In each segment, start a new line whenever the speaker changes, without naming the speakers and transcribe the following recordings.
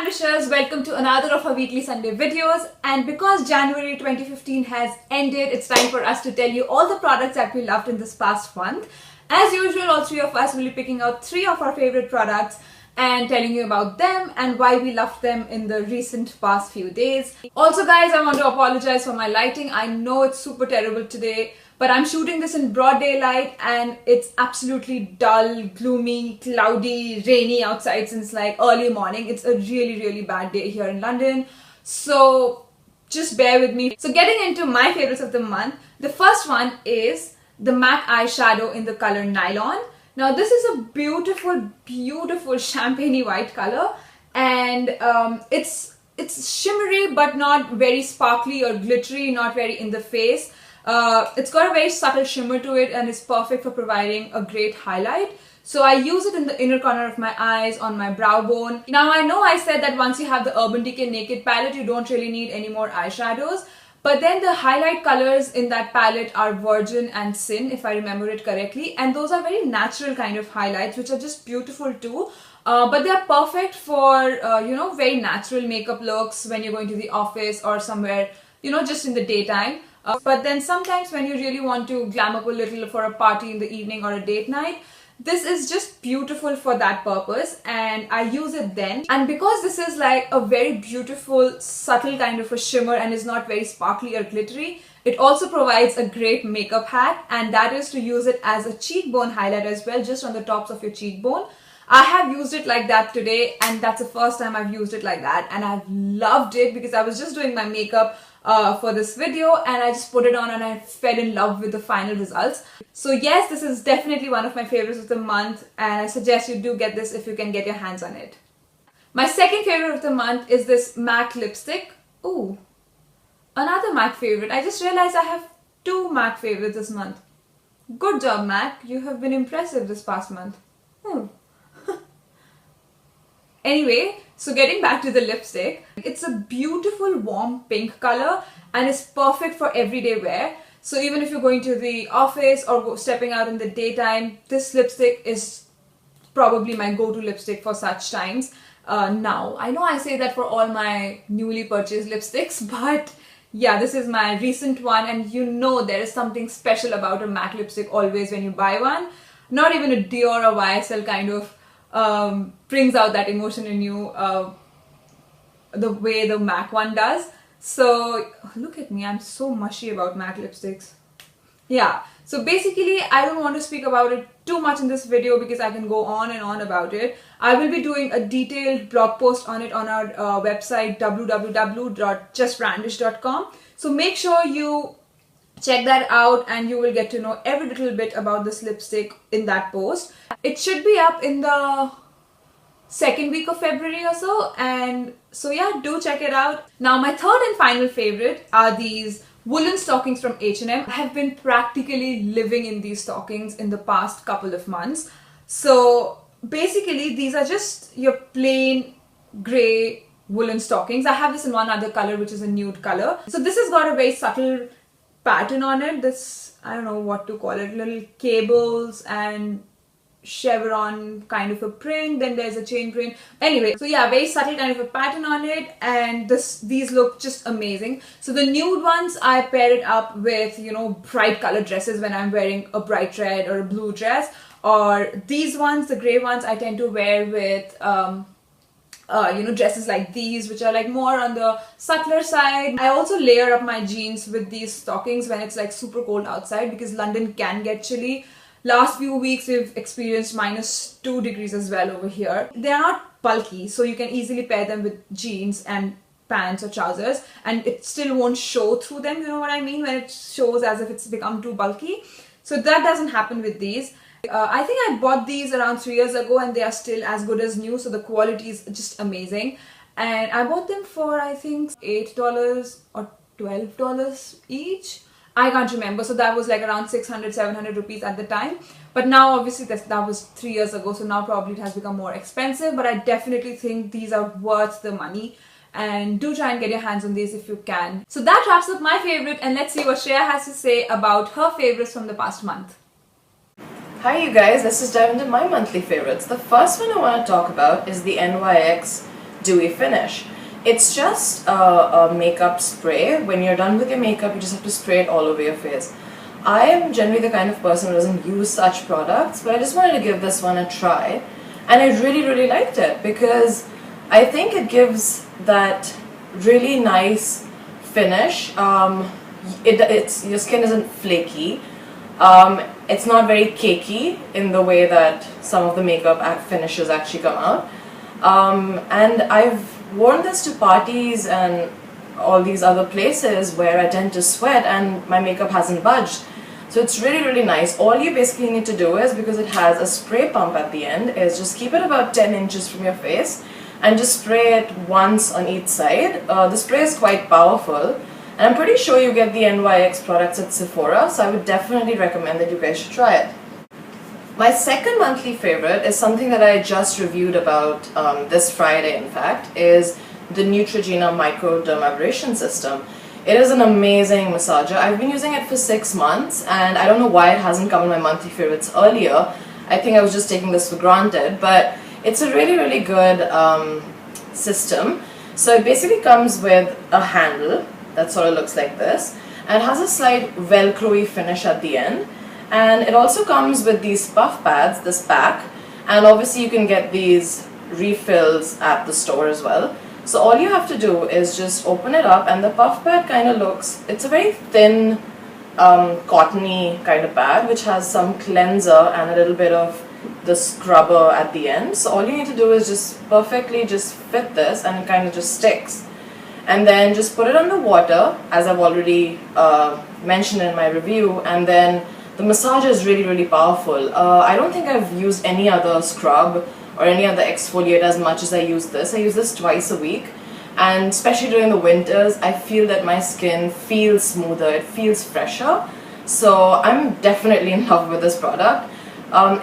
Brandishers, welcome to another of our weekly Sunday videos. And because January 2015 has ended, it's time for us to tell you all the products that we loved in this past month. As usual, all three of us will be picking out three of our favorite products and telling you about them and why we loved them in the recent past few days. Also guys, I want to apologize for my lighting. I know it's super terrible today, but I'm shooting this in broad daylight and it's absolutely dull, gloomy, cloudy, rainy outside since like early morning. It's a really bad day here in London. So just bear with me. So getting into my favorites of the month, the first one is the MAC eyeshadow in the color Nylon. Now this is a beautiful champagne white color, and it's shimmery but not very sparkly or glittery, not very in the face. It's got a very subtle shimmer to it and is perfect for providing a great highlight. So I use it in the inner corner of my eyes, on my brow bone. Now I know I said that once you have the Urban Decay Naked palette, you don't really need any more eyeshadows. But then the highlight colors in that palette are Virgin and Sin, if I remember it correctly. And those are very natural kind of highlights, which are just beautiful too. But they are perfect for, very natural makeup looks when you're going to the office or somewhere, just in the daytime. But then sometimes when you really want to glam up a little for a party in the evening or a date night, this is just beautiful for that purpose, and I use it then. And because this is like a very beautiful, subtle kind of a shimmer and is not very sparkly or glittery, it also provides a great makeup hack, and that is to use it as a cheekbone highlight as well, just on the tops of your cheekbone. I have used it like that today, and that's the first time I've used it like that, and I've loved it because I was just doing my makeup for this video and I just put it on and I fell in love with the final results. So yes, this is definitely one of my favorites of the month, and I suggest you do get this if you can get your hands on it. My second favorite of the month is this MAC lipstick. Ooh, another MAC favorite. I just realized I have two MAC favorites this month. Good job, MAC. You have been impressive this past month. Anyway, so getting back to the lipstick, it's a beautiful warm pink color and is perfect for everyday wear. So even if you're going to the office or stepping out in the daytime, this lipstick is probably my go-to lipstick for such times. Now, I know I say that for all my newly purchased lipsticks, but yeah, this is my recent one, and there is something special about a MAC lipstick always when you buy one. Not even a Dior or YSL kind of brings out that emotion in you the way the MAC one does. So look at me, I'm so mushy about MAC lipsticks. Yeah, so basically I don't want to speak about it too much in this video because I can go on and on about it. I will be doing a detailed blog post on it on our website www.justbrandish.com. So make sure you check that out and you will get to know every little bit about this lipstick in that post. It should be up in the second week of February or so, and so yeah, do check it out. Now my third and final favorite are these woolen stockings from H&M. I have been practically living in these stockings in the past couple of months. So basically these are just your plain grey woolen stockings. I have this in one other color, which is a nude color. So this has got a very subtle pattern on it. This, I don't know what to call it, little cables and chevron kind of a print, then there's a chain print. Anyway, so yeah, very subtle kind of a pattern on it, and these look just amazing. So the nude ones, I pair it up with, bright color dresses when I'm wearing a bright red or a blue dress, or these ones, the grey ones, I tend to wear with dresses like these, which are like more on the subtler side. I also layer up my jeans with these stockings when it's like super cold outside because London can get chilly. Last few weeks we've experienced -2 degrees as well over here. They are not bulky, so you can easily pair them with jeans and pants or trousers and it still won't show through them, you know what I mean, when it shows as if it's become too bulky. So that doesn't happen with these. I think I bought these around 3 years ago and they are still as good as new, so the quality is just amazing. And I bought them for I think $8 or $12 each. I can't remember, so that was like around 600-700 rupees at the time. But now obviously that was 3 years ago, so now probably it has become more expensive, but I definitely think these are worth the money. And do try and get your hands on these if you can. So that wraps up my favorite, and let's see what Shreya has to say about her favorites from the past month.
Hi you guys, let's just dive into my monthly favorites. The first one I want to talk about is the NYX dewy finish. It's just a makeup spray. When you're done with your makeup, you just have to spray it all over your face. I am generally the kind of person who doesn't use such products, but I just wanted to give this one a try. And I really liked it because I think it gives that really nice finish. Your skin isn't flaky. It's not very cakey in the way that some of the makeup finishes actually come out. And I've worn this to parties and all these other places where I tend to sweat and my makeup hasn't budged. So it's really nice. All you basically need to do is, because it has a spray pump at the end, is just keep it about 10 inches from your face and just spray it once on each side. The spray is quite powerful. And I'm pretty sure you get the NYX products at Sephora, so I would definitely recommend that you guys should try it. My second monthly favorite is something that I just reviewed about this Friday, in fact, is the Neutrogena Microdermabrasion System. It is an amazing massager. I've been using it for 6 months and I don't know why it hasn't come in my monthly favorites earlier. I think I was just taking this for granted, but it's a really good system. So it basically comes with a handle that sort of looks like this, and it has a slight velcro-y finish at the end, and it also comes with these puff pads, this pack, and obviously you can get these refills at the store as well. So all you have to do is just open it up, and the puff pad kind of looks, it's a very thin cottony kind of pad which has some cleanser and a little bit of the scrubber at the end. So all you need to do is just perfectly just fit this, and it kind of just sticks. And then just put it under water, as I've already mentioned in my review, and then the massager is really powerful. I don't think I've used any other scrub or any other exfoliator as much as I use this. I use this twice a week, and especially during the winters, I feel that my skin feels smoother, it feels fresher. So I'm definitely in love with this product.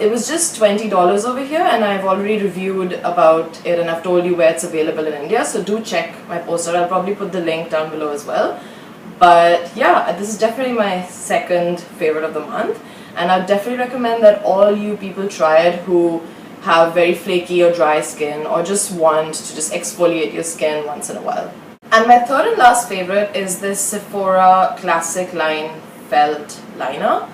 It was just $20 over here, and I've already reviewed about it and I've told you where it's available in India, so do check my poster. I'll probably put the link down below as well. But yeah, this is definitely my second favorite of the month, and I'd definitely recommend that all you people try it who have very flaky or dry skin, or just want to just exfoliate your skin once in a while. And my third and last favorite is this Sephora Classic Line Felt Liner.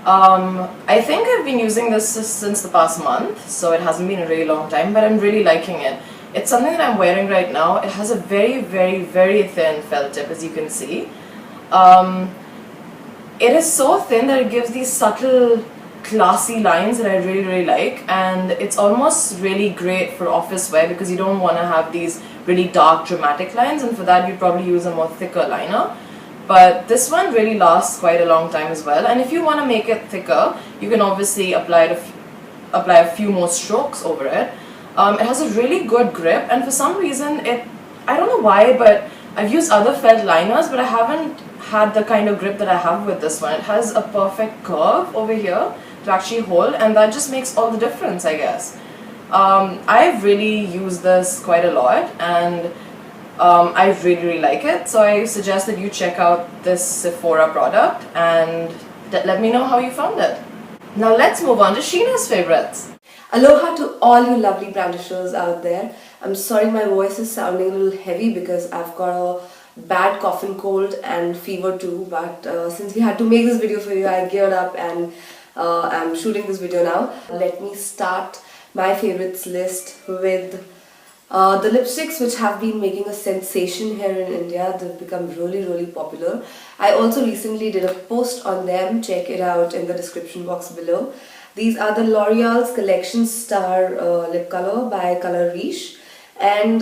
I think I've been using this since the past month, so it hasn't been a really long time, but I'm really liking it. It's something that I'm wearing right now. It has a very thin felt tip, as you can see. It is so thin that it gives these subtle, classy lines that I really like, and it's almost really great for office wear because you don't want to have these really dark, dramatic lines, and for that you'd probably use a more thicker liner. But this one really lasts quite a long time as well, and if you want to make it thicker, you can obviously apply a few more strokes over it. It has a really good grip, and for some reason I don't know why, but I've used other felt liners, but I haven't had the kind of grip that I have with this one. It has a perfect curve over here to actually hold, and that just makes all the difference, I guess. I've really used this quite a lot, and I really like it, so I suggest that you check out this Sephora product and let me know how you found it. Now let's move on to Sheena's favorites.
Aloha to all you lovely brandishers out there. I'm sorry my voice is sounding a little heavy because I've got a bad cough and cold and fever too, but since we had to make this video for you, I geared up and I'm shooting this video now. Let me start my favorites list with the lipsticks, which have been making a sensation here in India. They've become really popular. I also recently did a post on them. Check it out in the description box below. These are the L'Oreal's Collection Star lip color by Color Riche, and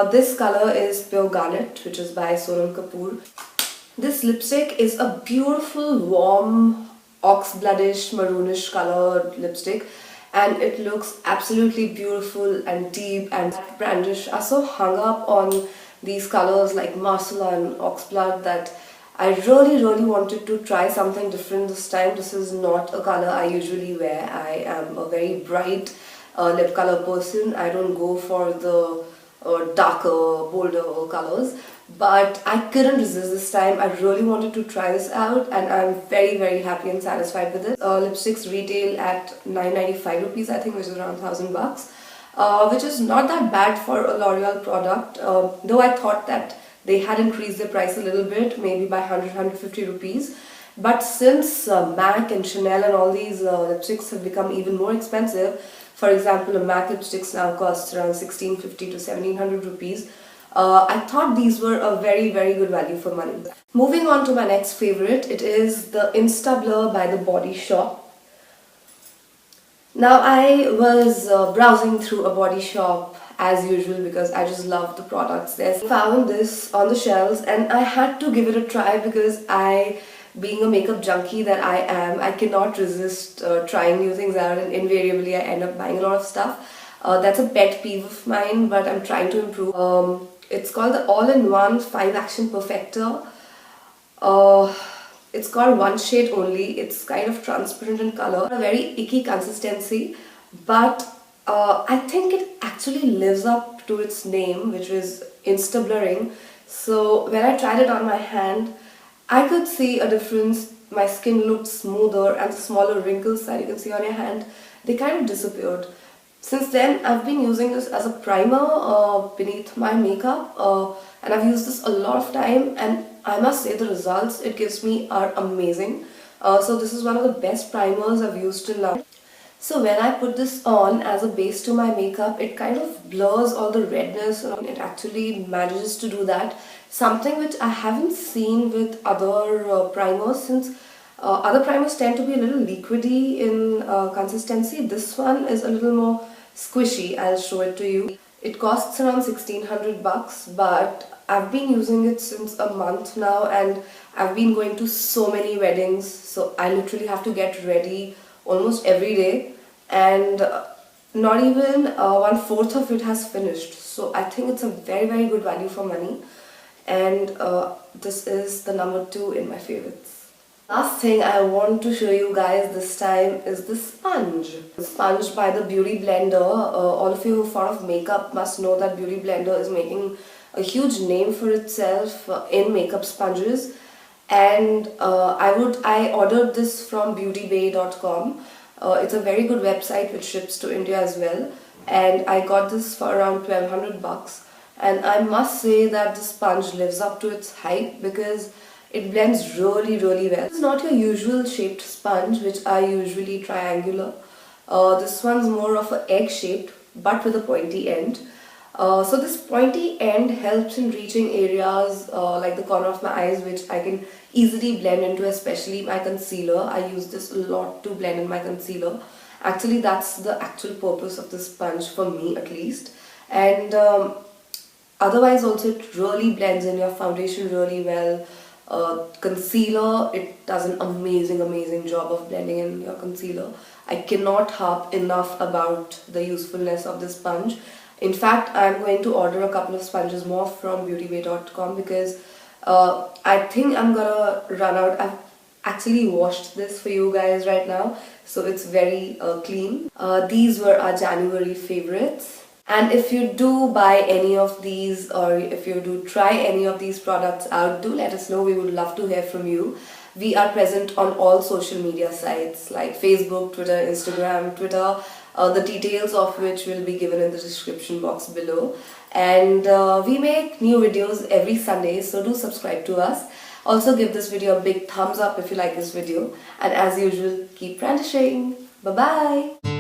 this color is Pure Garnet, which is by Sonam Kapoor. This lipstick is a beautiful, warm, oxbloodish, maroonish colored lipstick, and it looks absolutely beautiful and deep, and Brandish are so hung up on these colors like Marsala and Oxblood that I really wanted to try something different this time. This is not a color I usually wear. I am a very bright lip color person. I don't go for the darker, bolder colors, but I couldn't resist this time. I really wanted to try this out, and I'm very happy and satisfied with it. Lipsticks retail at 995 rupees, I think, which is around 1000 bucks. which is not that bad for a L'Oreal product, though I thought that they had increased their price a little bit, maybe by 150 rupees. But since MAC and Chanel and all these lipsticks have become even more expensive, for example, a MAC lipsticks now costs around 1650 to 1700 rupees, I thought these were a very good value for money. Moving on to my next favorite, it is the Insta Blur by The Body Shop. Now I was browsing through a Body Shop as usual because I just love the products there. I found this on the shelves and I had to give it a try because being a makeup junkie that I am, I cannot resist trying new things out, and invariably I end up buying a lot of stuff. That's a pet peeve of mine, but I'm trying to improve. It's called the All-in-One 5 Action Perfector. It's called one shade only. It's kind of transparent in color, a very icky consistency, but I think it actually lives up to its name, which is Insta Blurring. So when I tried it on my hand, I could see a difference. My skin looked smoother and the smaller wrinkles that you can see on your hand, they kind of disappeared. Since then, I've been using this as a primer beneath my makeup, and I've used this a lot of time, and I must say the results it gives me are amazing. So this is one of the best primers I've used till now. So when I put this on as a base to my makeup, it kind of blurs all the redness, and it actually manages to do that. Something which I haven't seen with other primers, since other primers tend to be a little liquidy in consistency. This one is a little more squishy. I'll show it to you. It costs around 1600 bucks, but I've been using it since a month now and I've been going to so many weddings, so I literally have to get ready almost every day, and not even 1/4 of it has finished. So I think it's a very good value for money, and this is the number 2 in my favorites. Last thing I want to show you guys this time is the sponge. The sponge by the Beauty Blender. All of you who are fond of makeup must know that Beauty Blender is making a huge name for itself in makeup sponges, and I ordered this from beautybay.com. It's a very good website which ships to India as well, and I got this for around 1200 bucks, and I must say that the sponge lives up to its hype because it blends really well. It's not your usual shaped sponge, which are usually triangular. This one's more of an egg shaped but with a pointy end. So this pointy end helps in reaching areas like the corner of my eyes, which I can easily blend into, especially my concealer. I use this a lot to blend in my concealer. Actually, that's the actual purpose of this sponge for me, at least. And otherwise also it really blends in your foundation really well. Concealer, it does an amazing job of blending in your concealer. I cannot harp enough about the usefulness of this sponge. In fact, I'm going to order a couple of sponges more from beautybay.com because I think I'm gonna run out. I've actually washed this for you guys right now, so it's very clean. These were our January favorites. And if you do buy any of these, or if you do try any of these products out, do let us know. We would love to hear from you. We are present on all social media sites like Facebook, Twitter, Instagram, Twitter, the details of which will be given in the description box below. And we make new videos every Sunday, so do subscribe to us. Also give this video a big thumbs up if you like this video. And as usual, keep brandishing. Bye-bye.